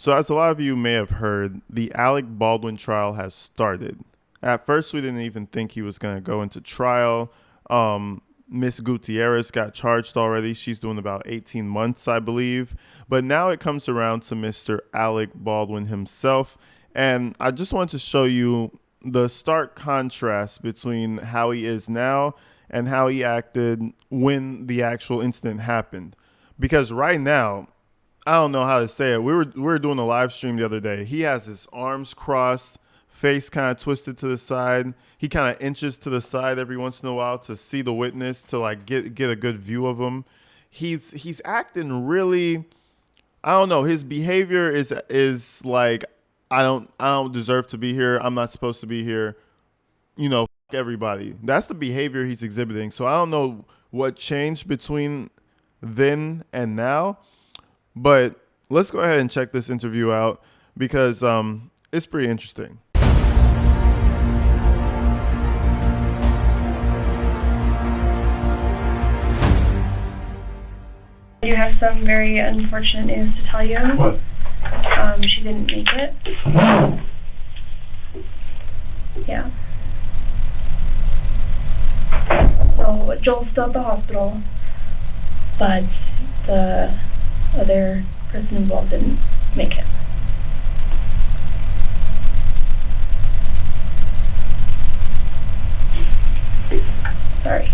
So as a lot of you may have heard, the Alec Baldwin trial has started. At first, we didn't even think he was going to go into trial. Miss Gutierrez got charged already. She's doing about 18 months, I believe. But now it comes around to Mr. Alec Baldwin himself. And I just wanted to show you the stark contrast between how he is now and how he acted when the actual incident happened. Because right now, I don't know how to say it. We were doing a live stream the other day. He has his arms crossed, face kind of twisted to the side. He kind of inches to the side every once in a while to see the witness, to like get a good view of him. He's acting really, I don't know. His behavior is like, I don't deserve to be here. I'm not supposed to be here. You know, fuck everybody. That's the behavior he's exhibiting. So I don't know what changed between then and now. But let's go ahead and check this interview out because it's pretty interesting. I do have some very unfortunate news to tell you. What? She didn't make it. Yeah. So Joel's still at the hospital, but the other person involved didn't make it. Sorry.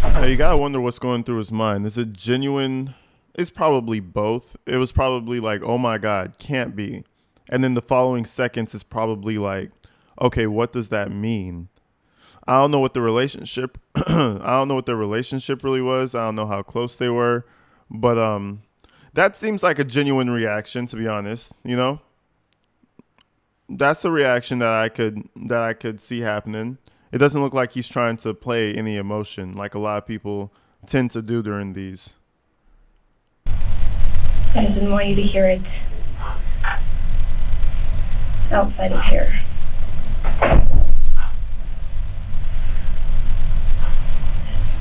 Now you gotta wonder what's going through his mind. Is it genuine? It's probably both. It was probably like, oh my God, can't be. And then the following seconds is probably like, okay, what does that mean? I don't know what the relationship I don't know what their relationship really was. I don't know how close they were. But that seems like a genuine reaction, to be honest, you know? That's a reaction that I could see happening. It doesn't look like he's trying to play any emotion like a lot of people tend to do during these. I just didn't want you to hear it outside of here.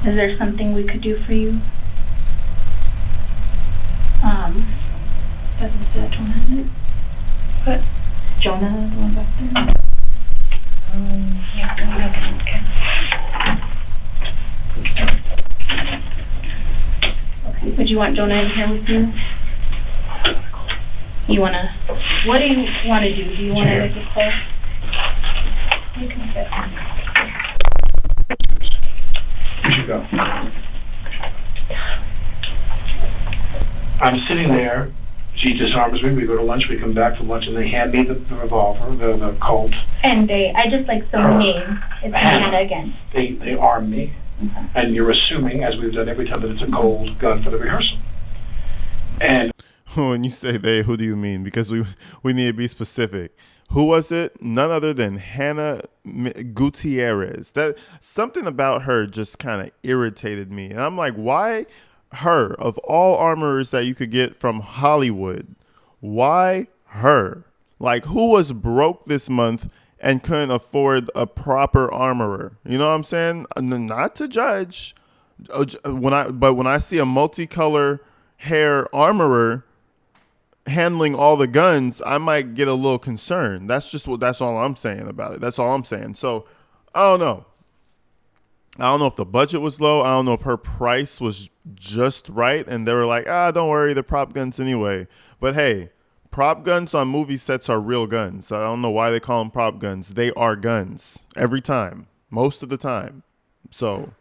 Is there something we could do for you? Doesn't say that Jonah, is it? What? Jonah, the one back there? Yeah, Okay. Would you want Jonah in here with you? What do you want to do? Do you want to make a call? you can sit. You should go. I'm sitting there. She disarms me. We go to lunch. We come back from lunch, and they hand me the revolver, the Colt. And I just like the name. It's Hannah again. They arm me, and you're assuming, as we've done every time, that it's a Colt gun for the rehearsal. And when you say they, who do you mean? Because we need to be specific. Who was it? None other than Hannah Gutierrez. That something about her just kind of irritated me, and I'm like, why? Her, of all armorers that you could get from Hollywood, why her? Like, who was broke this month and couldn't afford a proper armorer? You know what I'm saying? Not to judge, when I see a multicolor hair armorer handling all the guns, I might get a little concerned. That's all I'm saying about it. That's all I'm saying. So I don't know. I don't know if the budget was low. I don't know if her price was just right. And they were like, don't worry, they're prop guns anyway. But hey, prop guns on movie sets are real guns. I don't know why they call them prop guns. They are guns every time, most of the time. So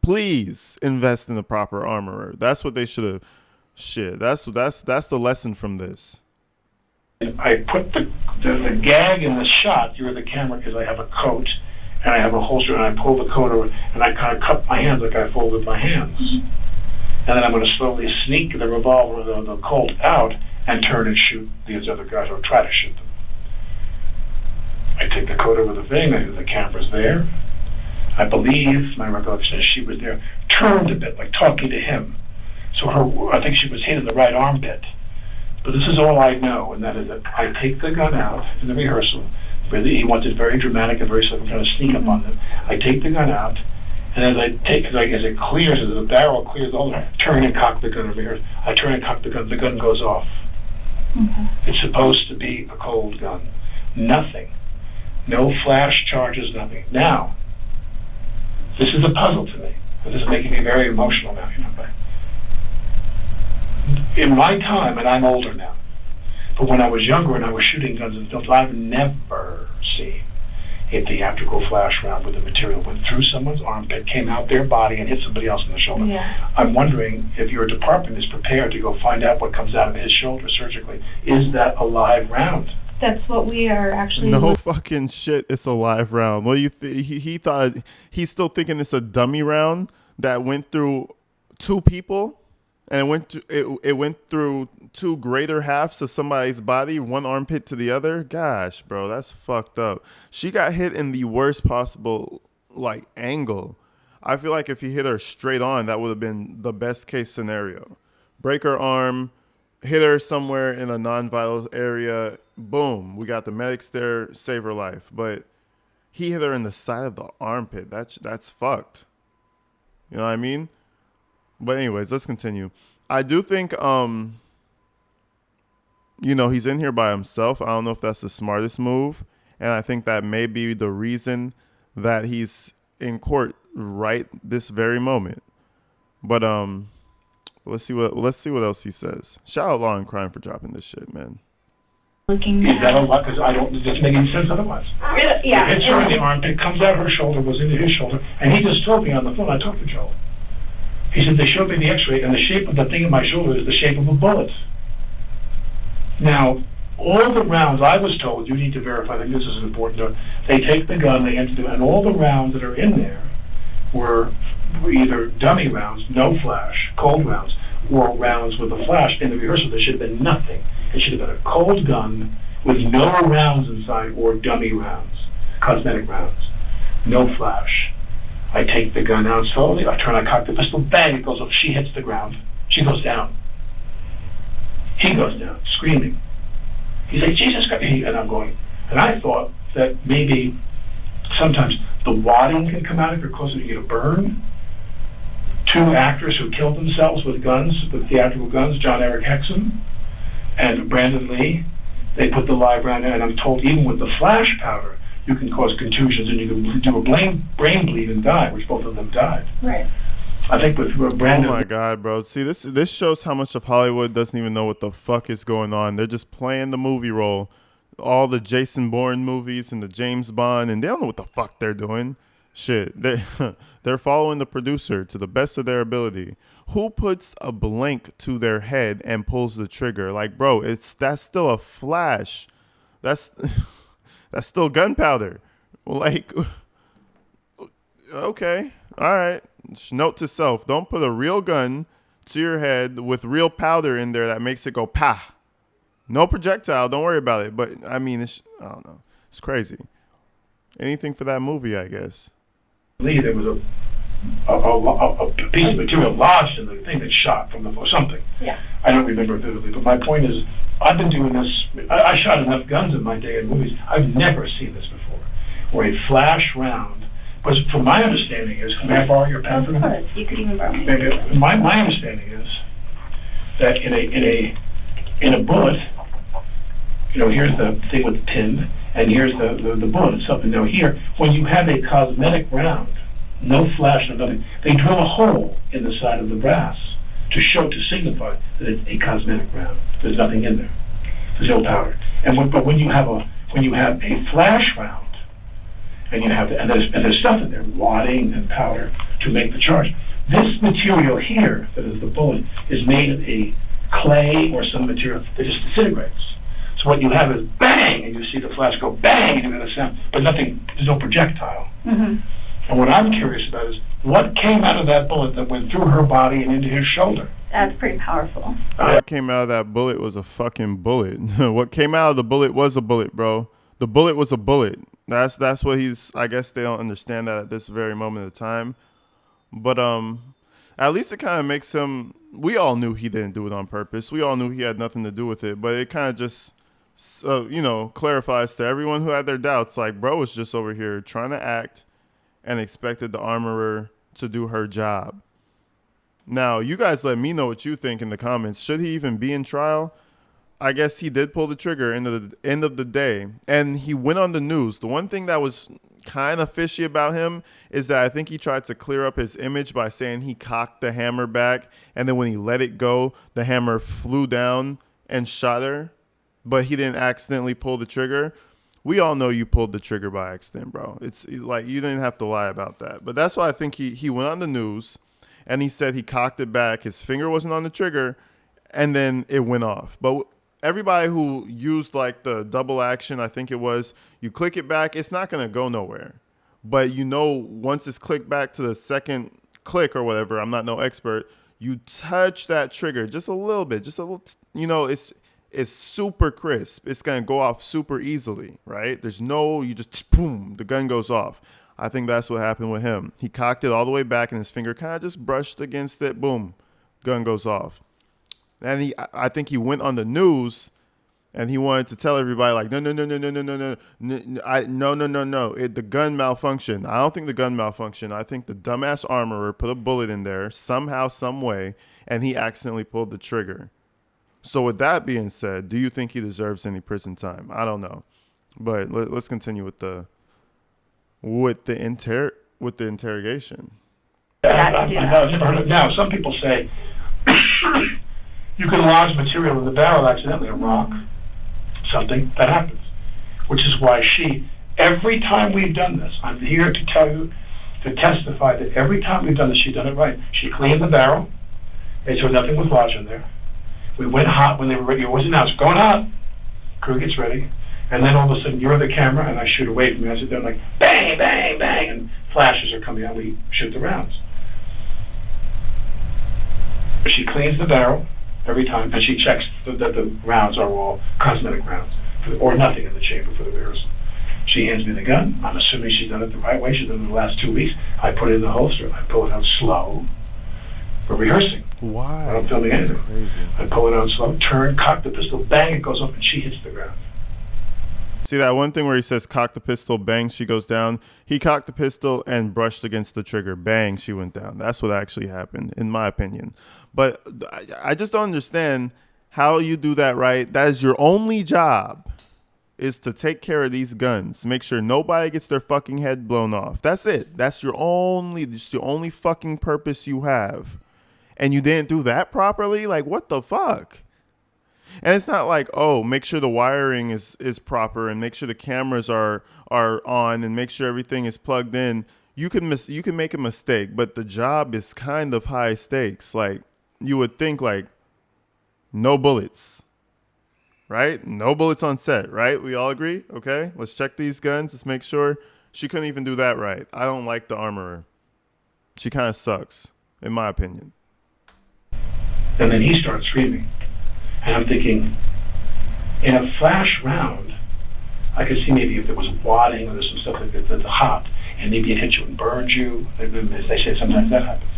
please invest in the proper armorer. That's what they should have. Shit, that's the lesson from this. I put the gag in the shot. You're the camera because I have a coat. And I have a holster, and I pull the coat over, and I kind of cup my hands like I folded my hands. And then I'm going to slowly sneak the revolver, the Colt out, and turn and shoot these other guys, or try to shoot them. I take the coat over the thing, the camera's there. I believe, my recollection is she was there, turned a bit, like talking to him. So I think she was hitting the right armpit. But this is all I know, and that is that I take the gun out in the rehearsal. Really, he wanted very dramatic and very sudden kind of sneak up on them. I take the gun out, And as I take, as it clears, as the barrel clears, I'll turn and cock the gun over here. I turn and cock the gun goes off. Okay. It's supposed to be a cold gun. Nothing. No flash charges, nothing. Now, this is a puzzle to me. This is making me very emotional now, you know. But in my time, and I'm older now, but when I was younger and I was shooting guns and films, I've never seen a theatrical flash round where the material went through someone's armpit, came out their body, and hit somebody else in the shoulder. Yeah. I'm wondering if your department is prepared to go find out what comes out of his shoulder surgically. Is that a live round? That's what we are actually. No fucking shit. It's a live round. Well, he thought he's still thinking it's a dummy round that went through two people, and it went through two greater halves of somebody's body, one armpit to the other. Gosh, bro, that's fucked up. She got hit in the worst possible like angle. I feel like if he hit her straight on, that would have been the best case scenario. Break her arm, hit her somewhere in a non-vital area. Boom, we got the medics there, save her life. But he hit her in the side of the armpit. That's fucked. You know what I mean? But anyways, let's continue. I do think, he's in here by himself. I don't know if that's the smartest move. And I think that may be the reason that he's in court right this very moment. But let's see what else he says. Shout out Law and Crime for dropping this shit, man. Looking Is that a lot? Because I don't, it doesn't make any sense otherwise. Yeah. It hits her in the armpit, comes out her shoulder, goes into his shoulder, and he just told me on the phone, I talked to Joe. He said, they showed me the x-ray, and the shape of the thing in my shoulder is the shape of a bullet. Now, all the rounds, I was told, you need to verify, I think this is important, they take the gun, they empty it, and all the rounds that are in there were either dummy rounds, no flash, cold rounds, or rounds with a flash. In the rehearsal, there should have been nothing. It should have been a cold gun with no rounds inside or dummy rounds, cosmetic rounds, no flash. I take the gun out slowly, I cock the pistol, bang, it goes off. She hits the ground. She goes down. He goes down, screaming. He's like, Jesus Christ, and I'm going. And I thought that maybe sometimes the wadding can come out if you're close to get a burn. Two actors who killed themselves with guns, with theatrical guns, John Eric Hexum and Brandon Lee, they put the live round in, and I'm told even with the flash powder, you can cause contusions and you can do a brain bleed and die, which both of them died. Right. I think with Brandon... Oh my God, bro. See, this shows how much of Hollywood doesn't even know what the fuck is going on. They're just playing the movie role. All the Jason Bourne movies and the James Bond, and they don't know what the fuck they're doing. Shit. They're following the producer to the best of their ability. Who puts a blank to their head and pulls the trigger? Like, bro, that's still a flash. That's still gunpowder. Like, okay, all right. Note to self: don't put a real gun to your head with real powder in there that makes it go pa. No projectile. Don't worry about it. But I mean, I don't know. It's crazy. Anything for that movie, I guess. There was a piece of material lodged in the thing that shot from or something. Yeah. I don't remember vividly, but my point is, I've been doing this. I shot enough guns in my day in movies. I've never seen this before, where a flash round. But from my understanding is, may I borrow your pen for a minute? You could even borrow mine. My understanding is that in a bullet, here's the thing with the pin, and here's the bullet itself. And now here, when you have a cosmetic round, no flash, no nothing, they drill a hole in the side of the brass to signify that it's a cosmetic round. There's nothing in there. There's no powder. But when you have a flash round, and there's stuff in there, wadding and powder to make the charge. This material here, that is the bullet, is made of a clay or some material that just disintegrates. So what you have is bang, and you see the flash go bang, and you get a sound, but nothing. There's no projectile. Mm-hmm. And what I'm curious about is what came out of that bullet that went through her body and into his shoulder. That's pretty powerful. What came out of that bullet was a fucking bullet. What came out of the bullet was a bullet, bro. The bullet was a bullet. That's what I guess they don't understand that at this very moment of time. But at least it kind of makes him, we all knew he didn't do it on purpose. We all knew he had nothing to do with it, but it kind of just clarifies to everyone who had their doubts, like, bro was just over here trying to act and expected the armorer to do her job. Now, you guys let me know what you think in the comments. Should he even be in trial? I guess he did pull the trigger end of the day, and he went on the news. The one thing that was kind of fishy about him is that I think he tried to clear up his image by saying he cocked the hammer back, and then when he let it go, the hammer flew down and shot her, but he didn't accidentally pull the trigger. We all know you pulled the trigger by accident, bro. It's like you didn't have to lie about that. But that's why I think he went on the news, and he said he cocked it back. His finger wasn't on the trigger, and then it went off. But everybody who used like the double action, I think it was, you click it back, it's not going to go nowhere. But you know, once it's clicked back to the second click or whatever, I'm not no expert, you touch that trigger just a little bit, just a little, you know, it's super crisp. It's going to go off super easily, right? There's no, you just, boom, the gun goes off. I think that's what happened with him. He cocked it all the way back and his finger kind of just brushed against it, boom, gun goes off. And I think he went on the news, and he wanted to tell everybody like, no, the gun malfunctioned. I don't think the gun malfunctioned. I think the dumbass armorer put a bullet in there somehow, some way, and he accidentally pulled the trigger. So with that being said, do you think he deserves any prison time? I don't know, but let's continue with the interrogation. Now, some people say. You can lodge material in the barrel accidentally, a rock, something, that happens. Which is why every time we've done this, I'm here to tell you, to testify that every time we've done this, she's done it right. She cleaned the barrel, made sure nothing was lodged in there. We went hot when they were ready. It was announced, going hot. Crew gets ready. And then all of a sudden, you're the camera, and I shoot away from you. I sit there like, bang, bang, bang, and flashes are coming out. We shoot the rounds. She cleans the barrel every time, and she checks that the rounds are all cosmetic rounds, or nothing in the chamber for the rehearsal. She hands me the gun. I'm assuming she's done it the right way. She's done it the last 2 weeks. I put it in the holster. I pull it out slow. We're rehearsing. Why? I'm filming That's anything. crazy. I pull it out slow, turn, cock the pistol, bang, it goes up, and she hits the ground. See that one thing where he says cock the pistol, bang, she goes down? He cocked the pistol and brushed against the trigger, bang, she went down. That's what actually happened, in my opinion. But I just don't understand how you do that right. That is your only job, is to take care of these guns. Make sure nobody gets their fucking head blown off. That's it. That's your only fucking purpose you have. And you didn't do that properly? Like, what the fuck? And it's not like, oh, make sure the wiring is proper and make sure the cameras are on and make sure everything is plugged in. You can make a mistake, but the job is kind of high stakes. Like, you would think like no bullets, right? No bullets on set, right? We all agree? Okay, let's check these guns. Let's make sure. She couldn't even do that right. I don't like the armorer. She kind of sucks, in my opinion. And then he starts screaming. And I'm thinking, in a flash round, I could see maybe if there was wadding or there's some stuff like that that's hot, and maybe it hits you and burns you. As they say, sometimes that happens.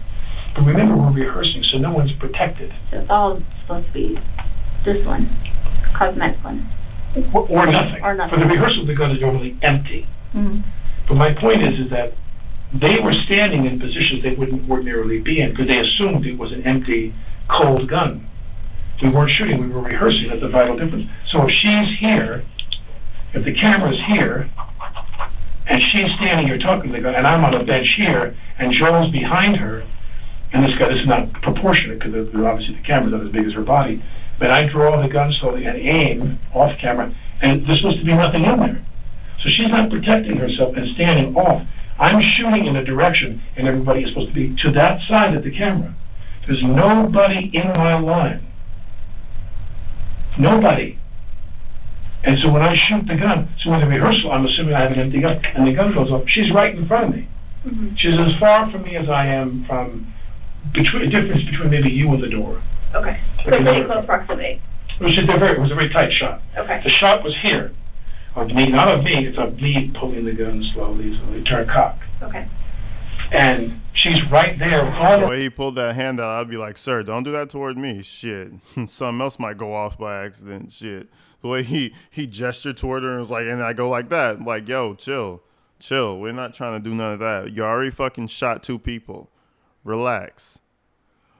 But remember, we're rehearsing, so no one's protected. So it's all supposed to be this one, cosmetic one. Or nothing. Or nothing. For the rehearsal, the gun is normally empty. Mm-hmm. But my point is that they were standing in positions they wouldn't ordinarily be in because they assumed it was an empty, cold gun. We weren't shooting, we were rehearsing. That's the vital difference. So if she's here, if the camera's here, and she's standing here talking to the gun, and I'm on a bench here, and Joel's behind her, and this is not proportionate because obviously the camera's not as big as her body, but I draw the gun slowly and aim off camera, and there's supposed to be nothing in there. So she's not protecting herself and standing off. I'm shooting in a direction, and everybody is supposed to be to that side of the camera. There's nobody in my line. Nobody. And so when I shoot the gun, so in the rehearsal, I'm assuming I have an empty gun, and the gun goes off, she's right in front of me. Mm-hmm. She's as far from me as I am from a difference between maybe you and the door. Okay. So pretty close proximity. It was a very tight shot. Okay. The shot was here. Of me, not of me, it's of me pulling the gun slowly, turn cock. Okay. And she's right there. The way he pulled that hand out, I'd be like, sir, don't do that toward me. Shit. Something else might go off by accident. Shit. The way he gestured toward her and was like, and I go like that. Like, yo, chill. Chill. We're not trying to do none of that. You already fucking shot 2 people. Relax.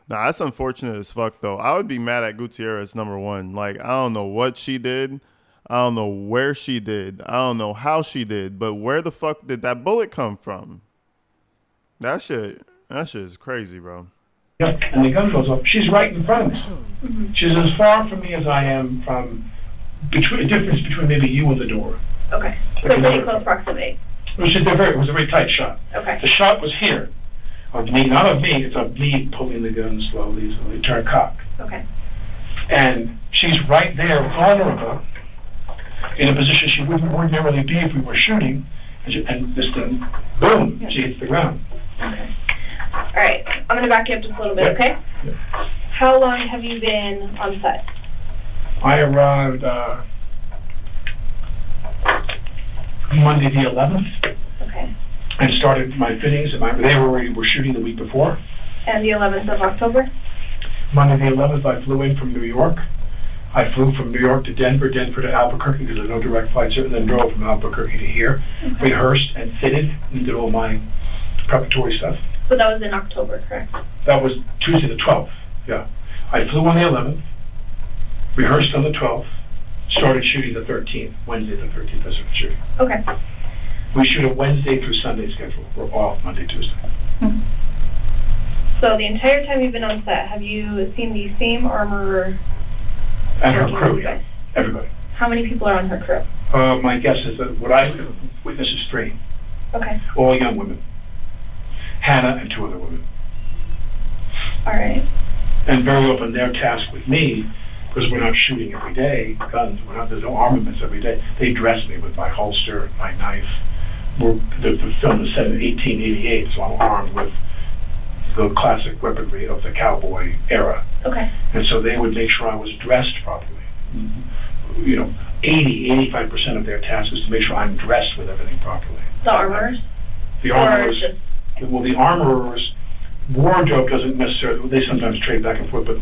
Nah, that's unfortunate as fuck, though. I would be mad at Gutierrez, number one. Like, I don't know what she did. I don't know where she did. I don't know how she did. But where the fuck did that bullet come from? That shit is crazy, bro. Yeah, and the gun goes off. She's right in front of me. She's as far from me as I am from the difference between maybe you and the door. Okay. So pretty close proximity. It was a very tight shot. Okay. The shot was here. Of me, not of me, it's of me pulling the gun slowly, so they turn cock. Okay. And she's right there, vulnerable, in a position she wouldn't ordinarily be if we were shooting, and this thing, boom, she hits the ground. Okay. All right, I'm going to back you up just a little bit, okay? Yeah. How long have you been on set? I arrived Monday the 11th. Okay. And started my fittings, and they were shooting the week before. And the 11th of October? Monday the 11th, I flew in from New York. I flew from New York to Denver to Albuquerque, because there's no direct flights here, and then drove from Albuquerque to here, rehearsed and fitted, and did all my preparatory stuff. So that was in October, correct? That was Tuesday the 12th, yeah. I flew on the 11th, rehearsed on the 12th, started shooting the 13th, Wednesday the 13th, I started shooting. Okay. We shoot a Wednesday through Sunday schedule. We're off Monday, Tuesday. So the entire time you've been on set, have you seen the same armorer? And her crew, yeah. Everybody. How many people are on her crew? My guess is that what I witnessed is 3. Okay. All young women. Hannah and 2 other women. All right. And very often their task with me, because we're not shooting every day, guns, there's no armaments every day, they dress me with my holster, my knife. The film is set in 1888, so I'm armed with the classic weaponry of the cowboy era. Okay. And so they would make sure I was dressed properly. 85% of their task is to make sure I'm dressed with everything properly. The armorers? The armorers, wardrobe doesn't necessarily, they sometimes trade back and forth, but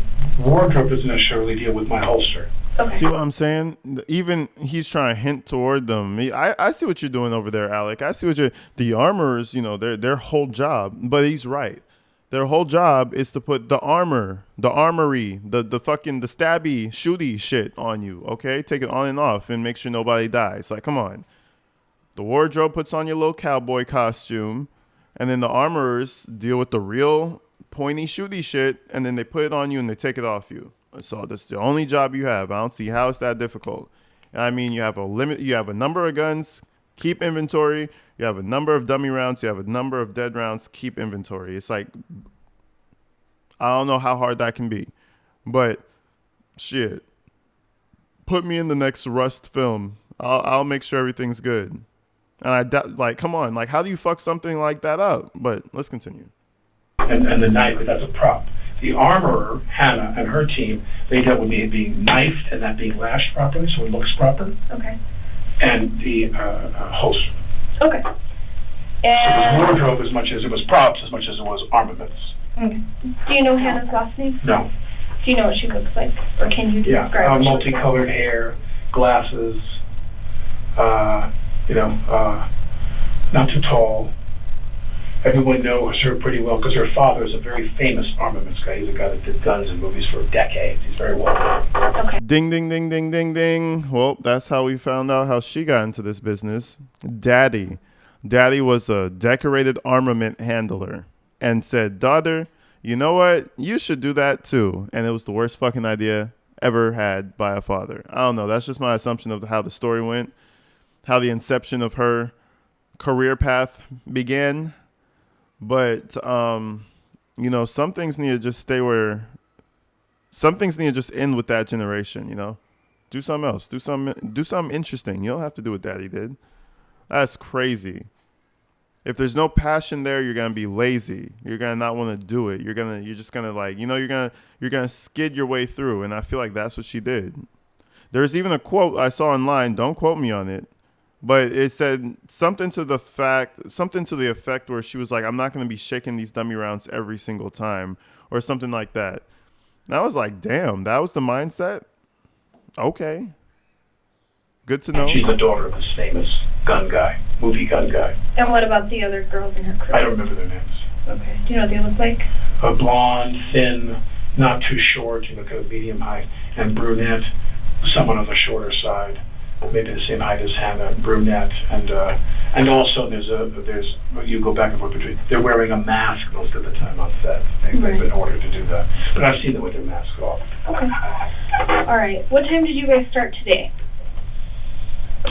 wardrobe doesn't necessarily deal with my holster. Okay. See what I'm saying? Even he's trying to hint toward them. I see what you're doing over there, Alec. I see what the armorers, their whole job, but he's right. Their whole job is to put the armor, the armory, the fucking, the stabby, shooty shit on you, okay? Take it on and off and make sure nobody dies. Like, come on. The wardrobe puts on your little cowboy costume, and then the armorers deal with the real pointy, shooty shit, and then they put it on you and they take it off you. So that's the only job you have. I don't see how it's that difficult. I mean, you have a number of guns, keep inventory. You have a number of dummy rounds. You have a number of dead rounds, keep inventory. It's like, I don't know how hard that can be, but shit, put me in the next Rust film. I'll make sure everything's good. And come on, like, how do you fuck something like that up? But let's continue. And the knife, that's a prop. The armorer, Hannah, and her team, they dealt with me being knifed and that being lashed properly, so it looks proper. Okay. And the holster. Okay. So it was wardrobe as much as it was props, as much as it was armaments. Okay. Do you know Hannah's last name? No. Do you know what she looks like? Or can you describe Yeah, what multicolored hair, glasses, not too tall. Everyone knows her pretty well because her father is a very famous armaments guy. He's a guy that did guns in movies for decades. He's very well known. Okay. Ding, ding, ding, ding, ding, ding. Well, that's how we found out how she got into this business. Daddy was a decorated armament handler and said, daughter, you know what? You should do that too. And it was the worst fucking idea ever had by a father. I don't know. That's just my assumption of how the story went, how the inception of her career path began. But, some things need to just some things need to just end with that generation, Do something else. Do something interesting. You don't have to do what Daddy did. That's crazy. If there's no passion there, you're going to be lazy. You're going to not want to do it. You're just going to you're going to skid your way through. And I feel like that's what she did. There's even a quote I saw online. Don't quote me on it. But it said something to the effect where she was like, I'm not going to be shaking these dummy rounds every single time or something like that. And I was like, damn, that was the mindset? Okay. Good to know. She's the daughter of this famous gun guy, movie gun guy. And what about the other girls in her crew? I don't remember their names. Okay. Do you know what they look like? A blonde, thin, not too short, kind of medium height, and brunette, someone on the shorter side, maybe the same height as Hannah, brunette, and also there's you go back and forth between. They're wearing a mask most of the time on set. They've been ordered to do that, but I've seen them with their masks off. Okay. All right. What time did you guys start today?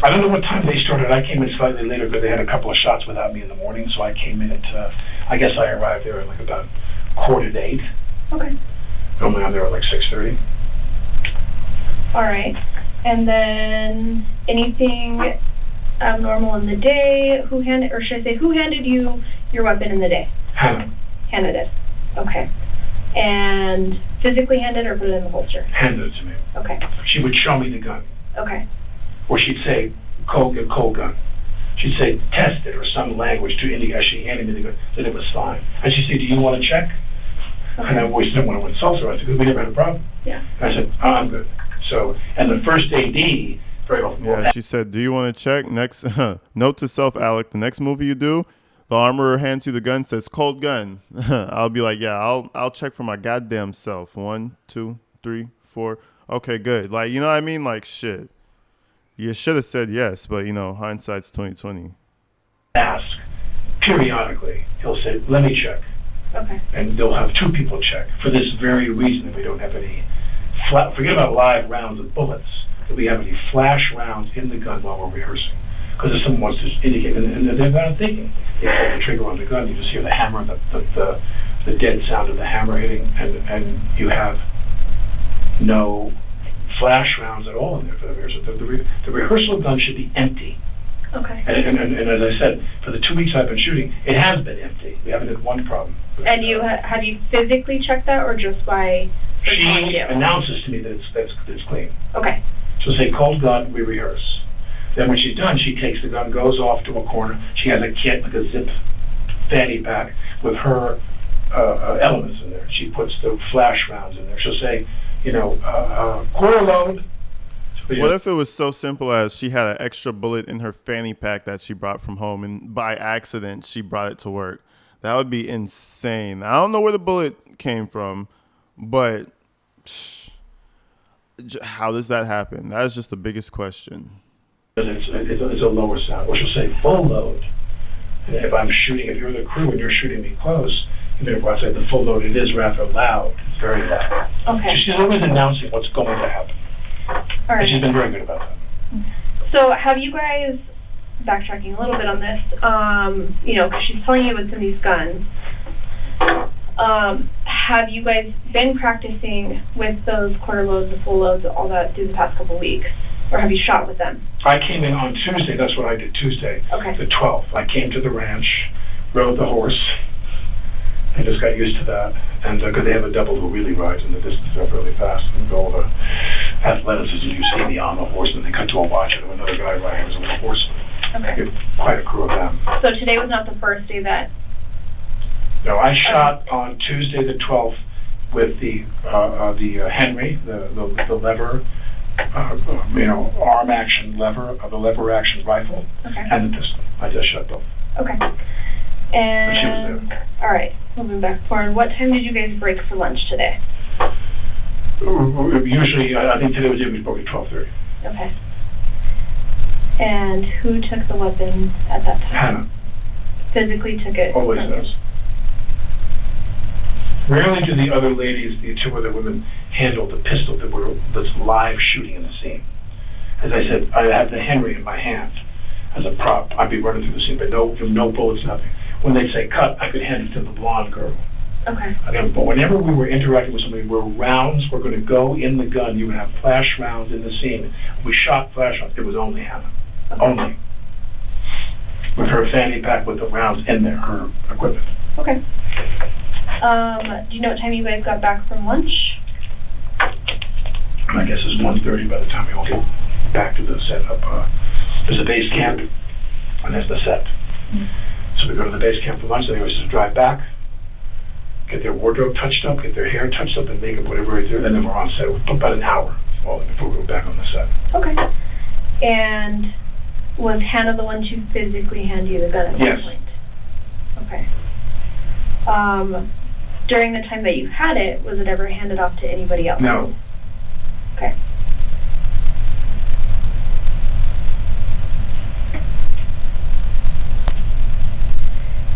I don't know what time they started. I came in slightly later because they had a couple of shots without me in the morning, so I came in at, I guess I arrived there at like about 7:45. Okay. Normally I'm there at like 6:30. All right. And then anything abnormal in the day? Who handed you your weapon in the day? Hannah. Hannah did. Okay. And physically handed or put it in the holster? Handed it to me. Okay. She would show me the gun. Okay. Or she'd say, cold gun. She'd say, test it, or some language to indicate, as she handed me the gun, that it was fine. And she'd say, do you want to check? Okay. And I always didn't want to insult her, because we never had a problem. Yeah. And I said, I'm good. So, and the first AD, very often. Yeah, she said, do you want to check? Next, note to self, Alec, the next movie you do, the armorer hands you the gun, says, cold gun. I'll be like, yeah, I'll check for my goddamn self. 1, 2, 3, 4. Okay, good. Like, you know what I mean? Like, shit. You should have said yes, but, hindsight's 20/20. Ask. Periodically, he'll say, let me check. Okay. And they'll have two people check. For this very reason, if we don't have any, forget about live rounds of bullets, if we have any flash rounds in the gun while we're rehearsing. Because if someone wants to indicate, and they're not thinking, they pull the trigger on the gun, you just hear the hammer, the dead sound of the hammer hitting, and you have no flash rounds at all in there for the rehearsal. The rehearsal gun should be empty. Okay. And as I said, for the 2 weeks I've been shooting, it has been empty. We haven't had one problem. And you have you physically checked that, or just by? She announces to me that it's clean. Okay. She'll say, cold gun, we rehearse. Then when she's done, she takes the gun, goes off to a corner. She has a kit, like a zip fanny pack, with her elements in there. She puts the flash rounds in there. She'll say, quarter load. What if it was so simple as she had an extra bullet in her fanny pack that she brought from home, and by accident she brought it to work? That would be insane. I don't know where the bullet came from, but how does that happen? That is just the biggest question. It's a lower sound. Or she'll say full load. And if you're the crew and you're shooting me close, if I say the full load, it is rather loud. It's very loud. Okay. She's always announcing what's going to happen. All right. And she's been very good about that. So have you guys, backtracking a little bit on this, because she's telling you with some of these guns, have you guys been practicing with those quarter loads, the full loads, all that through the past couple of weeks? Or have you shot with them? I came in on Tuesday. That's what I did Tuesday, okay. The 12th. I came to the ranch, rode the horse. I just got used to that. And because they have a double who really rides in the distance up really fast. And all the athleticism you see me on the horse, and they cut to a watch of another guy riding as a little horse. Okay. Quite a crew of them. So today was not the first day that... No, I shot on Tuesday the 12th with the Henry, the lever, arm action lever, the lever action rifle, okay. And the pistol. I just shot both. Okay. And she was there. All right, moving back forward. What time did you guys break for lunch today? Usually, I think today was probably 12:30. Okay. And who took the weapon at that time? Hannah. Physically took it? Always does. Rarely do the other ladies, the two other women, handle the pistol that's live shooting in the scene. As I said, I have the Henry in my hand as a prop. I'd be running through the scene, but no bullets, nothing. When they'd say cut, I could hand it to the blonde girl. Okay. But whenever we were interacting with somebody where rounds were going to go in the gun, you would have flash rounds in the scene. We shot flash rounds. It was only Hannah. Okay. Only. With her fanny pack with the rounds in there, her equipment. Okay. Do you know what time you guys got back from lunch? I guess it's 1:30 by the time we all get back to the set up. There's a base camp, and there's the set. Mm-hmm. So we go to the base camp for lunch, then they always just drive back, get their wardrobe touched up, get their hair touched up, and makeup, whatever it is, and then we're on set. About an hour before we go back on the set. Okay. And Was Hannah the one to physically hand you the gun at Yes. one point? Okay. During the time that you had it, was it ever handed off to anybody else? No. Okay.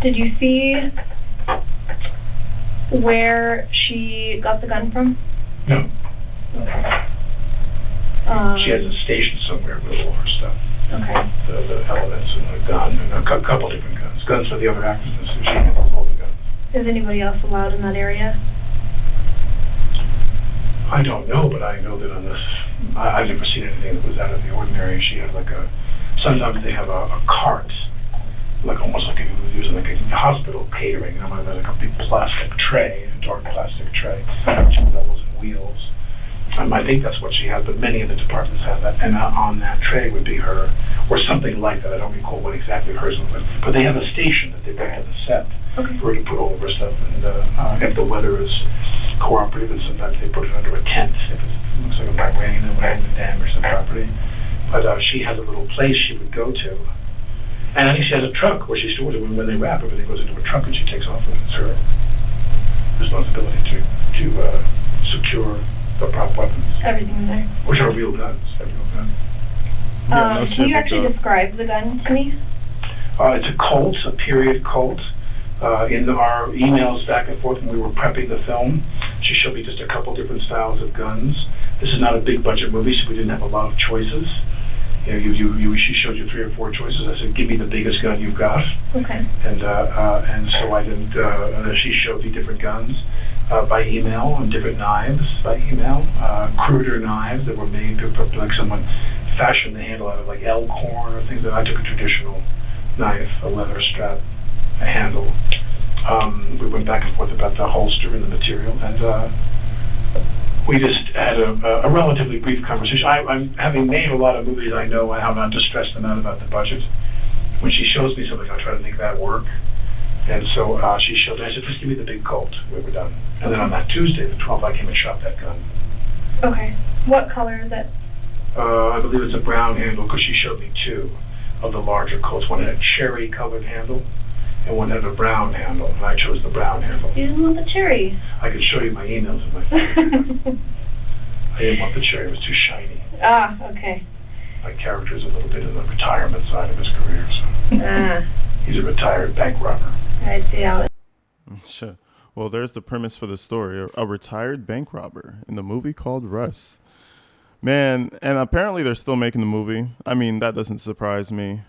Did you see where she got the gun from? No. Okay. She has a station somewhere with all her stuff. Okay. The elements and a gun and a couple different guns. Guns for the other actors, and she handles all the guns. Is anybody else allowed in that area? I don't know, but I know that on this, I've never seen anything that was out of the ordinary. She had like sometimes they have a cart, like almost like using like a hospital catering, like a big plastic tray, a dark plastic tray, two levels and wheels. I think that's what she has, but many of the departments have that, and on that tray would be her, or something like that. I don't recall what exactly hers was, but they have a station that they bring to the set for her to put all of her stuff, and if the weather is cooperative, and sometimes they put it under a tent if it looks like it might rain and might damage the property. But she has a little place she would go to, and I think she has a truck where she stores it. When they wrap, everything goes into a truck and she takes off with it. It's her responsibility to secure the prop weapons. Everything there. Which are real guns. They're real guns. Yeah, no shit, can you big actually dog. describe the gun to me? It's a Colt, a period Colt. In our emails back and forth when we were prepping the film, she showed me just a couple different styles of guns. This is not a big budget movie, so we didn't have a lot of choices. She showed you 3 or 4 choices. I said, give me the biggest gun you've got. Okay. And so I didn't. She showed me different guns by email and different knives by email. Cruder knives that were made like someone fashioned the handle out of like elkhorn or things. That I took a traditional knife, a leather strap, a handle. We went back and forth about the holster and the material, and we just had a relatively brief conversation. I'm having made a lot of movies. I know how not to stress them out about the budget. When she shows me something, I try to make that work. And so she showed me. I said, just give me the big Colt. We were done. And then on that Tuesday, the 12th, I came and shot that gun. Okay. What color is it? I believe it's a brown handle because she showed me 2 of the larger Colts. One had a cherry-colored handle, and one had a brown handle, and I chose the brown handle. You didn't want the cherry. I could show you my emails of my phone. I didn't want the cherry. It was too shiny. Ah, okay. My character's a little bit in the retirement side of his career, so he's a retired bank robber. I see how it. Sure. Well, there's the premise for the story. A retired bank robber in the movie called Russ. Man, and apparently they're still making the movie. I mean, that doesn't surprise me.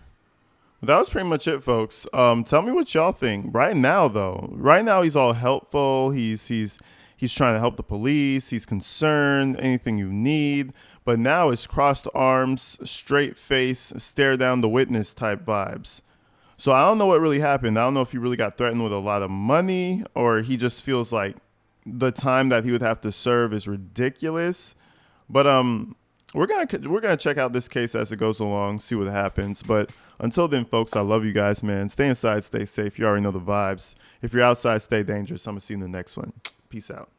But that was pretty much it, folks. Tell me what y'all think. Right now, though. Right now, he's all helpful. He's trying to help the police. He's concerned. Anything you need. But now it's crossed arms, straight face, stare down the witness type vibes. So I don't know what really happened. I don't know if he really got threatened with a lot of money or he just feels like the time that he would have to serve is ridiculous. But we're gonna check out this case as it goes along, see what happens. But until then, folks, I love you guys, man. Stay inside, stay safe. You already know the vibes. If you're outside, stay dangerous. I'm gonna see you in the next one. Peace out.